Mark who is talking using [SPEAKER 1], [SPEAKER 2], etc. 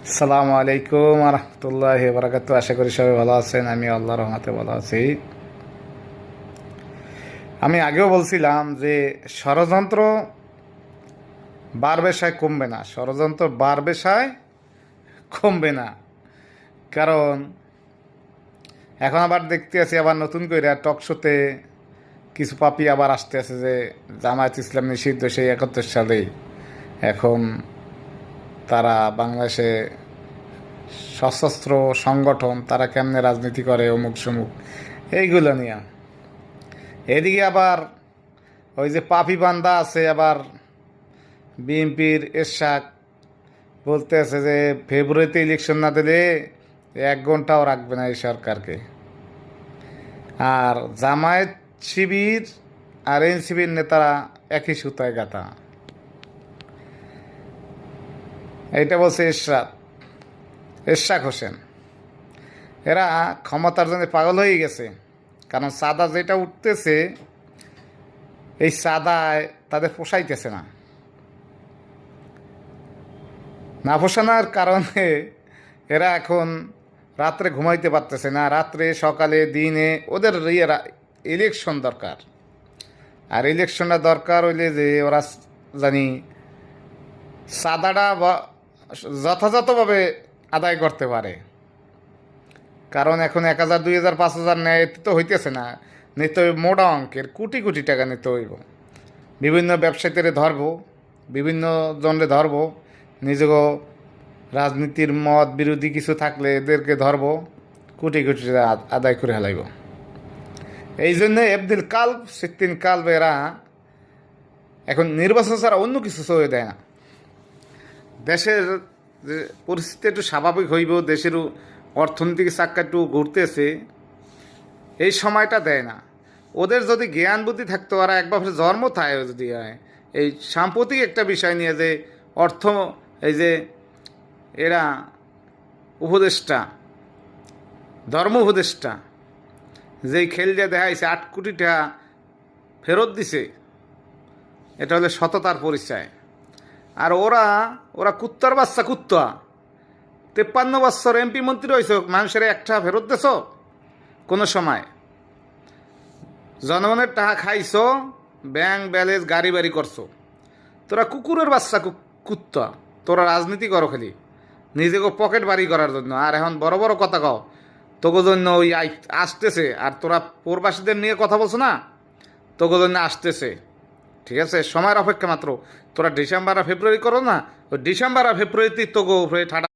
[SPEAKER 1] আসসালামু আলাইকুম রহমতুল্লাহি বারাকাতু। আশা করি সবাই ভালো আছেন। আমি আল্লাহর রহমতে ভালো আছি। আমি আগেও বলছিলাম যে ষড়যন্ত্র বাড়বে সায় কমবে না, ষড়যন্ত্র বাড়বে সায় কমবে না। কারণ এখন আবার দেখতে আছি আবার নতুন করে টক শোতে কিছু পাপি আবার আসতে আছে যে জামায়াত ইসলাম নিষিদ্ধ সেই 71 সালেই এখন তারা বাংলাদেশে সশস্ত্র সংগঠন, তারা কেমনে রাজনীতি করে অমুক সমুক এইগুলো নিয়ে। এদিকে আবার ওই যে পাপি বান্দা আছে, আবার বিএনপির এরশাদ বলতে আছে যে ফেব্রুয়ারিতে ইলেকশন না দিলে 1 ঘন্টাও রাখবে না এই সরকারকে। আর জামায়াত শিবির আর এনসিবির নেতারা একই সুতায় গাঁথা। এইটা বলছে এরশাদ হোসেন। এরা ক্ষমতার জন্য পাগল হয়ে গেছে। কারণ সাদা যেটা উঠতেছে, এই সাদায় তাদের পোষাইতেছে না। না পোষানোর কারণে এরা এখন রাত্রে ঘুমাইতে পারতেছে না। রাত্রে সকালে দিনে ওদের ইলেকশন দরকার। আর ইলেকশনটা দরকার হইলে যে ওরা জানি সাদাটা যথাযথভাবে আদায় করতে পারে। কারণ এখন 1,000, 2,000, 5,000 নেয় তো হইতেছে না, নিতে হইব মোটা অঙ্কের কোটি কোটি টাকা নিতে হইব। বিভিন্ন ব্যবসায়ীদের ধরব, বিভিন্ন জনরে ধরব, নিজেকেও রাজনীতির মত বিরোধী কিছু থাকলে এদেরকে ধরব, কোটি কোটি টাকা আদায় করে হেলাইব। এই জন্য এবদিল কাল্ব সিদ্দিন কাল্ব এরা এখন নির্বাচন ছাড়া অন্য কিছু সয়ে দেয় না। দেশের যে পরিস্থিতি একটু স্বাভাবিক হইব, দেশের অর্থনৈতিক চাক্কা একটু ঘুরতেছে, এই সময়টা দেয় না। ওদের যদি জ্ঞান বুদ্ধি থাকতো, ওরা একবার জন্ম থায় যদি হয় এই সাম্প্রতিক একটা বিষয় নিয়ে যে অর্থ, এই যে এরা উপদেষ্টা, ধর্ম উপদেষ্টা যেই খেল যে দেখাইছে 8 কোটি টাকা ফেরত দিছে, এটা হলে সততার পরিচয়। আর ওরা ওরা কুত্তার বাচ্চা, কুত্তা 53 বছর এমপি মন্ত্রী হয়েছ, মানুষের একটা ফেরত দেছ কোনো সময়? জনগণের টাকা খাইছ, ব্যাংক ব্যালেন্স গাড়ি বাড়ি করছো। তোরা কুকুরের বাচ্চা, কুত্তা। তোরা রাজনীতি করো খালি নিজেকে পকেট বাড়ি করার জন্য। আর এখন বড় বড় কথা কও, তোকে জন্য ওই আসতেছে। আর তোরা প্রবাসীদের নিয়ে কথা বলছো না, তোকে জন্য আসতেছে। ঠিক আছে, সময়ের অপেক্ষা মাত্র। তোরা ডিসেম্বর আর ফেব্রুয়ারি করো না, ওই ডিসেম্বর আর ফেব্রুয়ারিতে তোকে ঠাডা